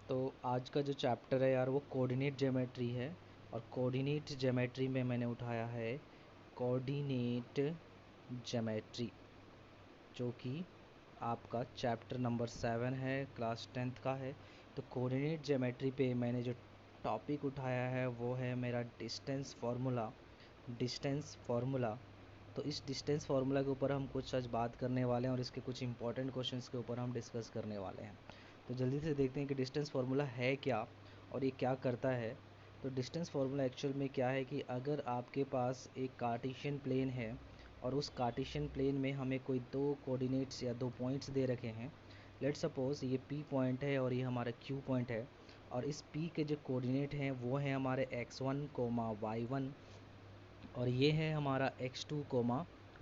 तो आज का जो चैप्टर है यार वो कोऑर्डिनेट ज्योमेट्री है। और कोऑर्डिनेट ज्योमेट्री में मैंने उठाया है कोऑर्डिनेट ज्योमेट्री, जो कि आपका चैप्टर नंबर 7 है, क्लास 10th का है। तो कोऑर्डिनेट ज्योमेट्री पे मैंने जो टॉपिक उठाया है वो है मेरा डिस्टेंस फार्मूला। डिस्टेंस फार्मूला, तो इस डिस्टेंस फार्मूला के ऊपर हम कुछ आज बात करने वाले हैं और इसके कुछ इंपॉर्टेंट क्वेश्चंस के ऊपर हम डिस्कस करने वाले हैं। तो जल्दी से देखते हैं कि डिस्टेंस फार्मूला है क्या और ये क्या करता है। तो डिस्टेंस फार्मूला एक्चुअल में क्या है कि अगर आपके पास एक कार्टेशियन प्लेन है और उस कार्टेशियन प्लेन में हमें कोई दो कोऑर्डिनेट्स या दो पॉइंट्स दे रखे हैं। लेट्स सपोज ये P पॉइंट है और ये हमारा Q पॉइंट है, और इस P के जो कोऑर्डिनेट हैं वो हैं हमारे x1, y1, और ये है हमारा x2,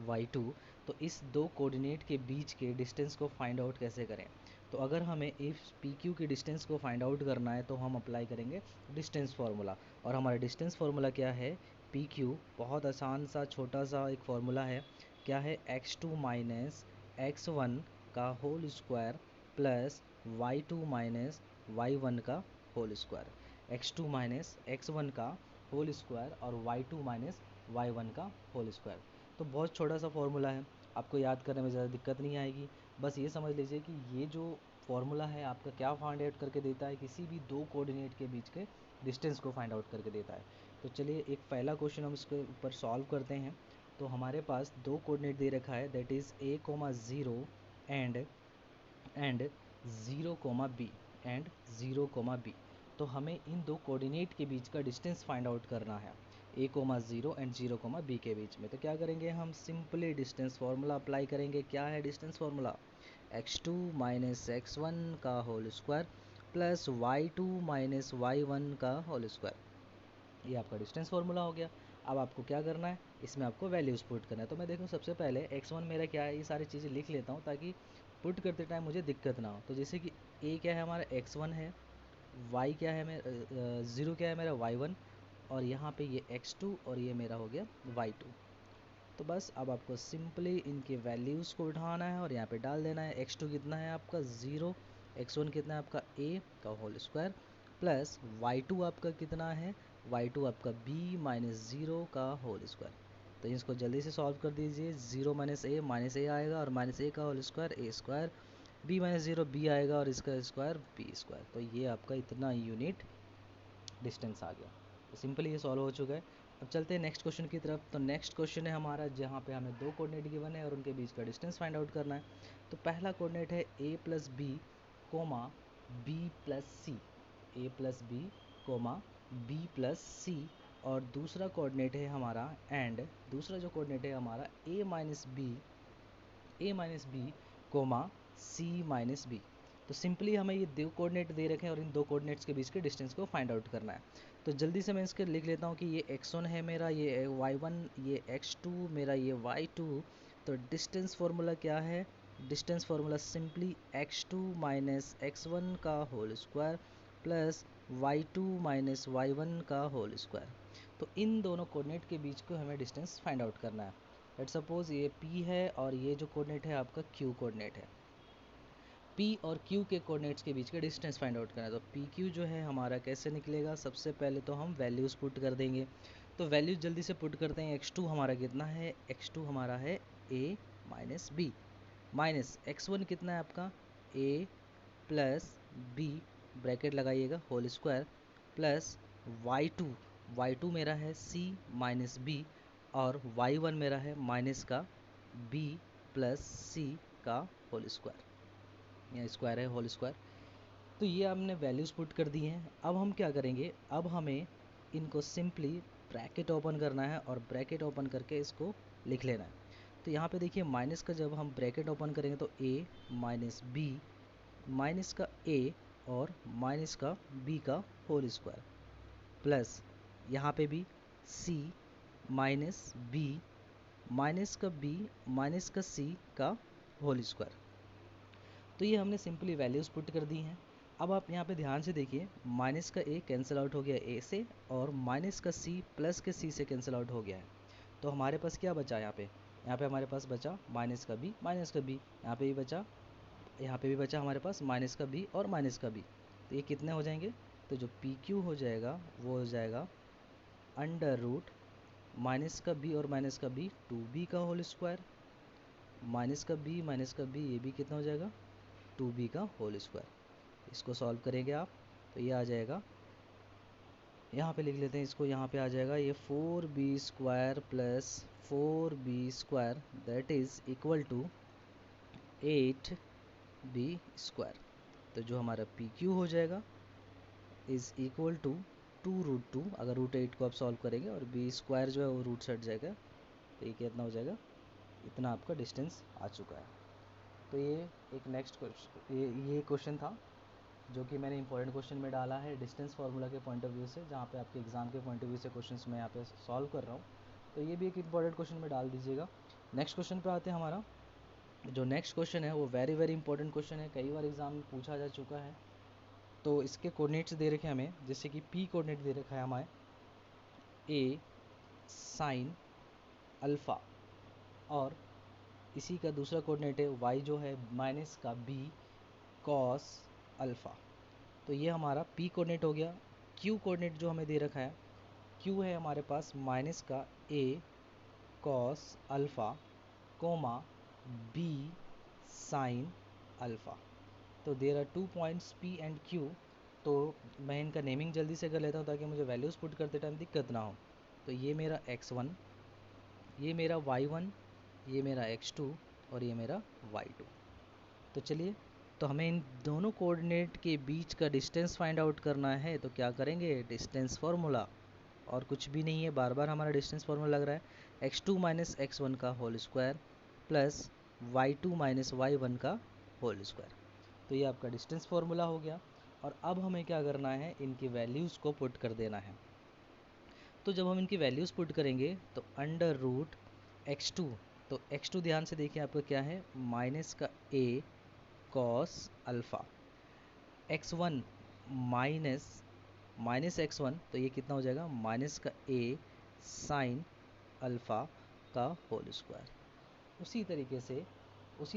y2। तो इस दो कोऑर्डिनेट के बीच के डिस्टेंस को फाइंड आउट कैसे करें। तो अगर हमें इस PQ की डिस्टेंस को फाइंड आउट करना है तो हम अप्लाई करेंगे डिस्टेंस फार्मूला। और हमारा डिस्टेंस फार्मूला क्या है, PQ, बहुत आसान सा छोटा सा एक फार्मूला है। क्या है, x2 माइनस x1 का whole square plus y2 minus y1 का whole square. x2 minus x1 का होल स्क्वायर और y2 माइनस y1 का होल स्क्वायर। तो बहुत छोटा सा फॉर्मूला है, आपको याद करने में ज़्यादा दिक्कत नहीं आएगी। बस ये समझ लीजिए कि ये जो फॉर्मूला है आपका क्या फाइंड आउट करके देता है, किसी भी दो कोऑर्डिनेट के बीच के डिस्टेंस को फाइंड आउट करके देता है। तो चलिए एक पहला क्वेश्चन हम इसके ऊपर सॉल्व करते हैं। तो हमारे पास दो कोऑर्डिनेट दे रखा है, that is a,0 and 0,b and 0,b। तो हमें इन दो कोऑर्डिनेट के बीच का डिस्टेंस फाइंड आउट करना है, a,0 एंड 0,b के बीच में। तो क्या करेंगे, हम सिंपली डिस्टेंस फार्मूला अप्लाई करेंगे। क्या है distance formula, x2 minus x1 का whole square plus y2 minus y1 का होल स्क्वायर। ये आपका डिस्टेंस फार्मूला हो गया। अब आपको क्या करना है, इसमें आपको वैल्यूज़ पुट करना है। तो मैं देखूँ सबसे पहले x1 मेरा क्या है, ये सारी चीज़ें लिख लेता हूँ ताकि पुट करते टाइम मुझे दिक्कत ना हो। तो जैसे कि a क्या है हमारा x1 है, y क्या है मेरा 0 क्या है मेरा y1, और यहाँ पे ये x2 और ये मेरा हो गया y2। तो बस अब आपको सिंपली इनके वैल्यूज़ को उठाना है और यहाँ पे डाल देना है। x2 कितना है आपका 0, x1 कितना है आपका a का होल स्क्वायर प्लस y2 आपका कितना है, y2 आपका b माइनस 0 का होल स्क्वायर। तो इसको जल्दी से सॉल्व कर दीजिए। 0 माइनस a आएगा और माइनस a का whole square a square, b minus 0 b आएगा और इसका स्क्वायर b स्क्वायर। तो ये आपका इतना यूनिट डिस्टेंस आ गया। तो सिंपली ये सॉल्व हो चुका है। अब चलते हैं नेक्स्ट क्वेश्चन की तरफ। तो नेक्स्ट क्वेश्चन है हमारा जहाँ पे हमें दो कोऑर्डिनेट गिवन है और उनके बीच का डिस्टेंस फाइंड आउट करना है। तो पहला कोऑर्डिनेट है a plus B comma b plus C, a plus B comma b plus C. और दूसरा कोऑर्डिनेट है हमारा दूसरा जो कोऑर्डिनेट है हमारा a minus B comma c minus B. तो सिंपली हमें ये दो कोऑर्डिनेट दे रखे हैं और इन दो कोऑर्डिनेट्स के बीच के डिस्टेंस को फाइंड आउट करना है। तो जल्दी से मैं इसके लिख लेता हूँ कि ये x1 है मेरा, ये y1, ये x2 मेरा, ये y2। तो डिस्टेंस फार्मूला क्या है, distance formula simply x2 minus x1 का whole square plus y2 minus y1 का होल स्क्वायर। तो इन दोनों कोऑर्डिनेट के बीच को हमें डिस्टेंस फाइंड आउट करना है। लेट सपोज ये P है और ये जो कोऑर्डिनेट है आपका Q कोऑर्डिनेट है। P और Q के कोऑर्डिनेट्स के बीच का डिस्टेंस फाइंड आउट करना है। तो PQ जो है हमारा कैसे निकलेगा, सबसे पहले तो हम वैल्यूज़ पुट कर देंगे। तो वैल्यूज़ जल्दी से पुट करते हैं। x2 हमारा कितना है, x2 हमारा है a minus B minus x1 कितना है आपका a प्लस b, ब्रैकेट लगाइएगा, होल स्क्वायर प्लस y2 मेरा है c माइनस b और y1 मेरा है माइनस का b प्लस c का होल स्क्वायर, या स्क्वायर है होल स्क्वायर। तो ये हमने वैल्यूज़ पुट कर दी हैं। अब हम क्या करेंगे, अब हमें इनको सिंपली ब्रैकेट ओपन करना है और ब्रैकेट ओपन करके इसको लिख लेना है। तो यहाँ पे देखिए माइनस का जब हम ब्रैकेट ओपन करेंगे तो a माइनस बी माइनस का a और माइनस का b का होल स्क्वायर प्लस यहाँ पे भी c माइनस b माइनस का b माइनस का c का होल स्क्वायर। तो ये हमने सिंपली वैल्यूज़ पुट कर दी हैं। अब आप यहाँ पे ध्यान से देखिए, माइनस का a कैंसिल आउट हो गया a से और माइनस का c प्लस के c से कैंसिल आउट हो गया है। तो हमारे पास क्या बचा यहाँ पे हमारे पास बचा माइनस का b, यहाँ पे भी बचा, यहाँ पे भी बचा हमारे पास माइनस का b और माइनस का b। तो ये कितने हो जाएंगे, तो जो पी क्यू हो जाएगा वो हो जाएगा अंडर रूट माइनस का बी और माइनस का बी 2b का होल स्क्वायर, माइनस का बी ये भी कितना हो जाएगा 2b का होल स्क्वायर। इसको सॉल्व करेंगे आप तो ये आ जाएगा, यहाँ पे लिख लेते हैं इसको, यहाँ पे आ जाएगा ये 4b square plus 4b square that is equal to 8b square. तो जो हमारा पी क्यू हो जाएगा इज़ इक्वल टू 2√2, अगर √8 को आप सॉल्व करेंगे, और बी स्क्वायर जो है वो रूट से हट जाएगा, तो ये कितना हो जाएगा, इतना आपका डिस्टेंस आ चुका है। तो ये एक नेक्स्ट क्वेश्चन, ये क्वेश्चन था जो कि मैंने इंपॉर्टेंट क्वेश्चन में डाला है डिस्टेंस फार्मूला के पॉइंट ऑफ व्यू से, जहाँ पे आपके एग्जाम के पॉइंट ऑफ व्यू से क्वेश्चंस मैं यहाँ पे सॉल्व कर रहा हूँ। तो ये भी एक इंपॉर्टेंट क्वेश्चन में डाल दीजिएगा। नेक्स्ट क्वेश्चन पे आते हैं। हमारा जो नेक्स्ट क्वेश्चन है वो वेरी वेरी इंपॉर्टेंट क्वेश्चन है, कई बार एग्जाम में पूछा जा चुका है। तो इसके कोऑर्डिनेट्स दे रखे हैं हमें, जैसे कि पी कोऑर्डिनेट दे रखा है हमारे ए साइन अल्फ़ा, और इसी का दूसरा कोऑर्डिनेट है वाई जो है माइनस का बी कॉस अल्फ़ा। तो ये हमारा पी कोऑर्डिनेट हो गया। क्यू कोऑर्डिनेट जो हमें दे रखा है, क्यू है हमारे पास माइनस का A cos alpha comma B sine alpha. तो there are 2 points P and Q. तो मैं इनका नेमिंग जल्दी से कर लेता हूँ ताकि मुझे वैल्यूज़ पुट करते टाइम दिक्कत ना हो। तो ये मेरा x1, ये मेरा y1, ये मेरा x2 और ये मेरा y2। तो चलिए, तो हमें इन दोनों कोऑर्डिनेट के बीच का डिस्टेंस फाइंड आउट करना है। तो क्या करेंगे, डिस्टेंस फार्मूला, और कुछ भी नहीं है, बार बार हमारा डिस्टेंस फार्मूला लग रहा है, x2 माइनस x1 का whole square plus y2 minus y1 का होल स्क्वायर। तो ये आपका डिस्टेंस फार्मूला हो गया। और अब हमें क्या करना है, इनकी वैल्यूज़ को पुट कर देना है। तो जब हम इनकी वैल्यूज़ पुट करेंगे तो अंडर रूट x2, तो x2 ध्यान से देखिए आपका क्या है, माइनस का a cos alpha, x1 minus x1, तो ये कितना हो जाएगा, माइनस का a साइन अल्फ़ा का होल स्क्वायर। उसी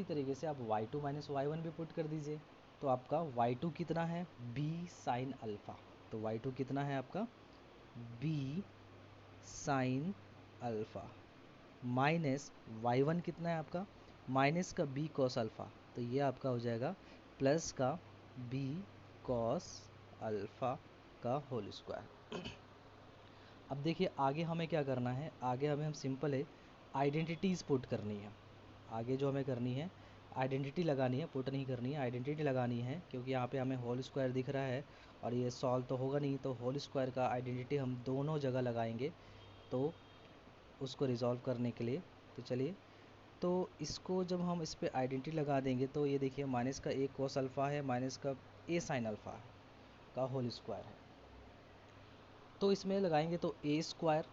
तरीके से आप y2 माइनस y1 भी पुट कर दीजिए। तो आपका y2 कितना है, b साइन अल्फ़ा। तो y2 कितना है आपका b sine alpha, minus y1 कितना है आपका, माइनस का b कॉस अल्फ़ा। तो ये आपका हो जाएगा प्लस का b कॉस अल्फ़ा का होल स्क्वायर। अब देखिए आगे हमें क्या करना है, आगे हम सिंपल है आइडेंटिटीज़ पुट करनी है। आगे जो हमें करनी है आइडेंटिटी लगानी है, पुट नहीं करनी है, आइडेंटिटी लगानी है, क्योंकि यहाँ पे हमें होल स्क्वायर दिख रहा है और ये सॉल्व तो होगा नहीं। तो होल स्क्वायर का आइडेंटिटी हम दोनों जगह लगाएंगे तो उसको रिजॉल्व करने के लिए। तो चलिए, तो इसको जब हम इस पर आइडेंटिटी लगा देंगे तो ये देखिए माइनस का ए कॉस अल्फ़ा है, माइनस का ए साइन अल्फ़ा का होल स्क्वायर है। तो इसमें लगाएंगे तो ए स्क्वायर,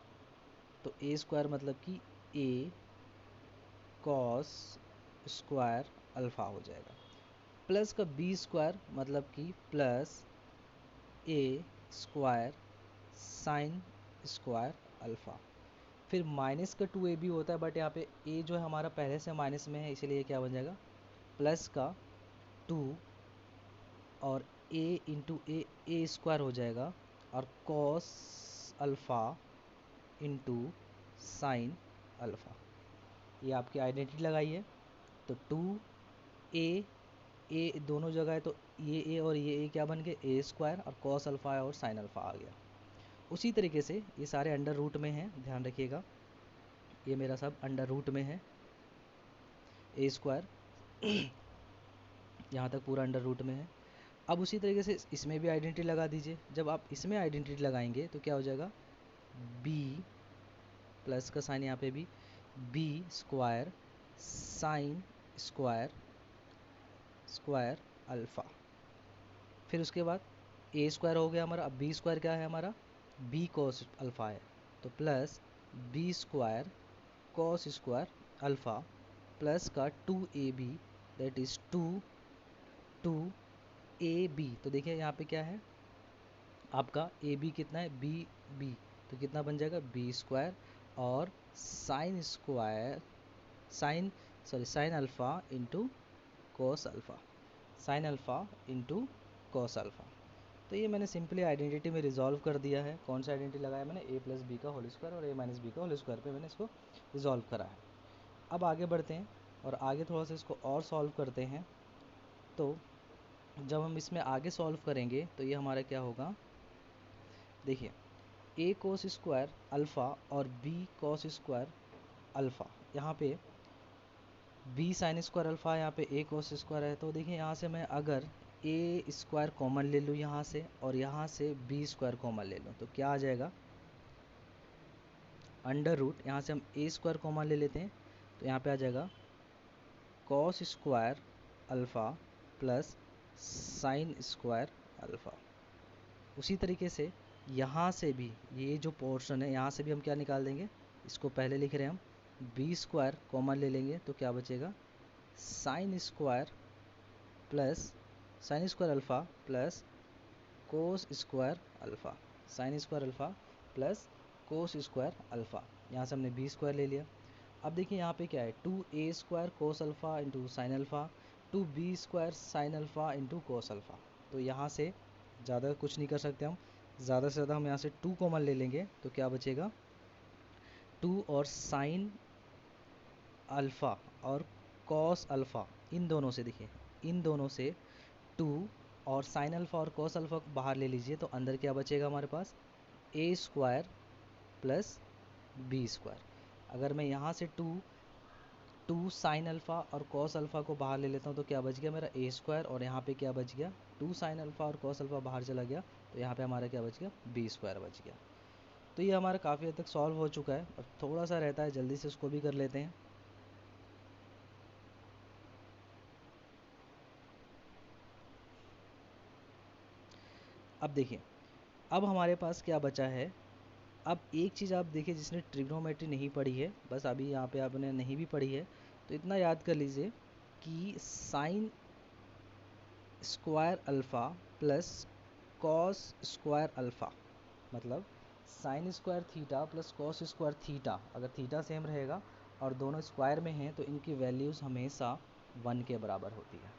तो ए स्क्वायर मतलब कि ए कॉस स्क्वायर अल्फ़ा हो जाएगा, प्लस का बी स्क्वायर मतलब कि प्लस ए स्क्वायर साइन स्क्वायर अल्फ़ा। फिर माइनस का 2ab होता है, बट यहाँ पे a जो है हमारा पहले से माइनस में है, इसीलिए क्या बन जाएगा प्लस का 2 और a इंटू ए स्क्वायर हो जाएगा, और cos alpha into sine alpha. ये आपकी आइडेंटिटी लगाई है। तो 2a दोनों जगह है, तो ये a और ये a क्या बन गए, ए स्क्वायर, और कॉस अल्फ़ा और साइन अल्फ़ा आ गया। उसी तरीके से ये सारे अंडर रूट में हैं, ध्यान रखिएगा, ये मेरा सब अंडर रूट में है, ए स्क्वायर यहाँ तक पूरा अंडर रूट में है। अब उसी तरीके से इसमें भी आइडेंटिटी लगा दीजिए। जब आप इसमें आइडेंटिटी लगाएंगे तो क्या हो जाएगा, b प्लस का साइन यहाँ पे भी, b square sine square alpha. फिर उसके बाद ए स्क्वायर हो गया हमारा। अब बी स्क्वायर क्या है हमारा, b कॉस अल्फ़ा है, तो plus b square cos square alpha plus का 2ab दैट इज़ 2ab। तो देखिए यहाँ पे क्या है आपका ab कितना है, b, तो कितना बन जाएगा b स्क्वायर और sign alpha into cos alpha, sign alpha into cos alpha. तो ये मैंने सिंपली आइडेंटिटी में रिजॉल्व कर दिया है। कौन सा आइडेंटिटी लगाया मैंने, ए प्लस बी का होल स्क्वायर और ए माइनस बी का होल स्क्वायर पे मैंने इसको रिजॉल्व करा है। अब आगे बढ़ते हैं और आगे थोड़ा सा इसको और सॉल्व करते हैं। तो जब हम इसमें आगे सॉल्व करेंगे तो ये हमारा क्या होगा, देखिए ए कोस स्क्वायर अल्फ़ा और बी कॉस स्क्वायर अल्फ़ा, यहाँ पे बी साइन स्क्वायर अल्फ़ा, यहाँ पे ए कोस स्क्वायर है। तो देखिए यहाँ से मैं अगर ए स्क्वायर कॉमन ले लूँ यहाँ से और यहाँ से बी स्क्वायर कॉमन ले लूँ तो क्या आ जाएगा, अंडर रूट, यहाँ से हम ए स्क्वायर कॉमन ले लेते हैं तो यहाँ पे आ जाएगा cos square alpha plus sign square alpha. उसी तरीके से यहाँ से भी ये जो पोर्शन है यहाँ से भी हम क्या निकाल देंगे, इसको पहले लिख रहे हैं हम बी स्क्वायर कॉमन ले लेंगे तो क्या बचेगा, sign square alpha plus cos square alpha, sign square alpha plus cos square alpha. यहाँ से हमने बी स्क्वायर ले लिया। अब देखिए यहाँ पे क्या है, 2a square cos alpha into sine alpha, 2b square sine alpha into cos alpha. तो यहाँ से ज़्यादा कुछ नहीं कर सकते हम, ज़्यादा से ज़्यादा हम यहाँ से 2 कॉमन ले लेंगे तो क्या बचेगा, 2 और साइन अल्फ़ा और कॉस अल्फ़ा, इन दोनों से देखिए, इन दोनों से 2 और साइन अल्फ़ा और कॉस अल्फ़ा को बाहर ले लीजिए तो अंदर क्या बचेगा हमारे पास, ए स्क्वायर प्लस बी स्क्वायर। अगर मैं यहाँ से 2 साइन अल्फ़ा और कॉस अल्फ़ा को बाहर ले लेता हूँ तो क्या बच गया मेरा, ए स्क्वायर, और यहाँ पे क्या बच गया, 2 साइन अल्फ़ा और कॉस अल्फ़ा बाहर चला गया तो यहाँ पे हमारा क्या बच गया, बी स्क्वायर बच गया। तो ये हमारा काफ़ी हद तक सॉल्व हो चुका है। अब थोड़ा सा रहता है, जल्दी से उसको भी कर लेते हैं। अब देखिए, अब हमारे पास क्या बचा है, अब एक चीज़ आप देखिए, जिसने ट्रिग्नोमेट्री नहीं पढ़ी है, बस अभी यहाँ पे आपने नहीं भी पढ़ी है तो इतना याद कर लीजिए कि sine square alpha plus cos square alpha, मतलब sine square theta plus cos square theta, अगर थीटा सेम रहेगा और दोनों स्क्वायर में हैं तो इनकी वैल्यूज़ हमेशा 1 के बराबर होती है,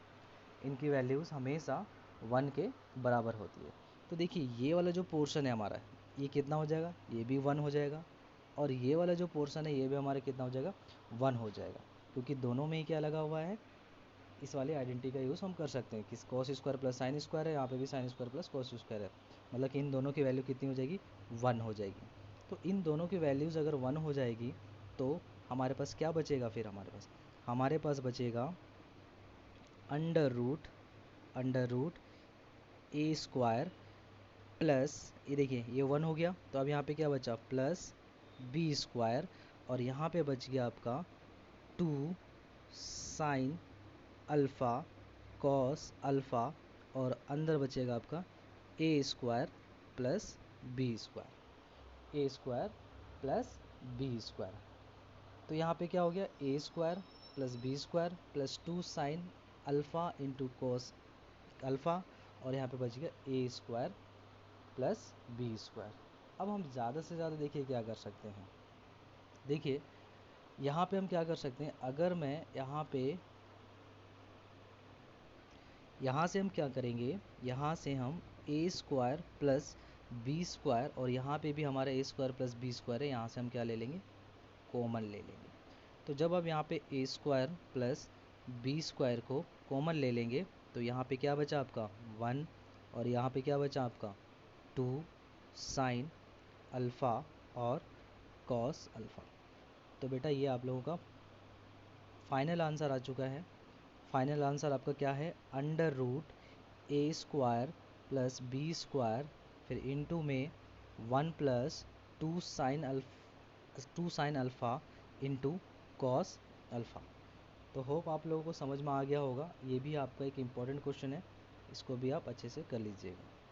इनकी वैल्यूज़ हमेशा 1 के बराबर होती है। तो देखिए ये वाला जो पोर्शन है हमारा, ये कितना हो जाएगा, ये भी 1 हो जाएगा, और ये वाला जो पोर्शन है ये भी हमारा कितना हो जाएगा, 1 हो जाएगा, क्योंकि दोनों में ही क्या लगा हुआ है, इस वाली आइडेंटिटी का यूज़ हम कर सकते हैं कि cos square plus sine square है, यहाँ पे भी sine square plus cos square है, मतलब कि इन दोनों की वैल्यू कितनी हो जाएगी, 1 हो जाएगी। तो इन दोनों की वैल्यूज़ अगर 1 हो जाएगी तो हमारे पास क्या बचेगा, फिर हमारे पास बचेगा अंडर रूट ए स्क्वायर प्लस, ये देखिए ये 1 हो गया तो अब यहाँ पे क्या बचा, प्लस बी स्क्वायर, और यहाँ पे बच गया आपका 2 साइन अल्फ़ा कॉस अल्फ़ा, और अंदर बचेगा आपका A square plus B square, A square plus B square. तो यहाँ पे क्या हो गया, A square plus B square plus 2 sine alpha into cos alpha, और यहाँ पे बच गया A square plus B square. अब हम ज़्यादा से ज़्यादा देखिए क्या कर सकते हैं, देखिए यहाँ पे हम क्या कर सकते हैं, अगर मैं यहाँ से हम क्या करेंगे, यहाँ से हम ए स्क्वायर प्लस बी स्क्वायर, और यहाँ पे भी हमारा ए स्क्वायर प्लस बी स्क्वायर है, यहाँ से हम क्या ले लेंगे, कॉमन ले लेंगे। तो जब आप यहाँ पे ए स्क्वायर प्लस बी स्क्वायर को कॉमन ले लेंगे तो यहाँ पे क्या बचा आपका 1, और यहाँ पे क्या बचा आपका 2 साइन अल्फ़ा और कॉस अल्फ़ा। तो बेटा ये आप लोगों का फाइनल आंसर आ चुका है। फाइनल आंसर आपका क्या है, अंडर रूट ए स्क्वायर प्लस बी स्क्वायर, फिर इनटू में 1 plus 2 sine alpha into cos alpha. तो होप आप लोगों को समझ में आ गया होगा, ये भी आपका एक इम्पॉर्टेंट क्वेश्चन है, इसको भी आप अच्छे से कर लीजिएगा।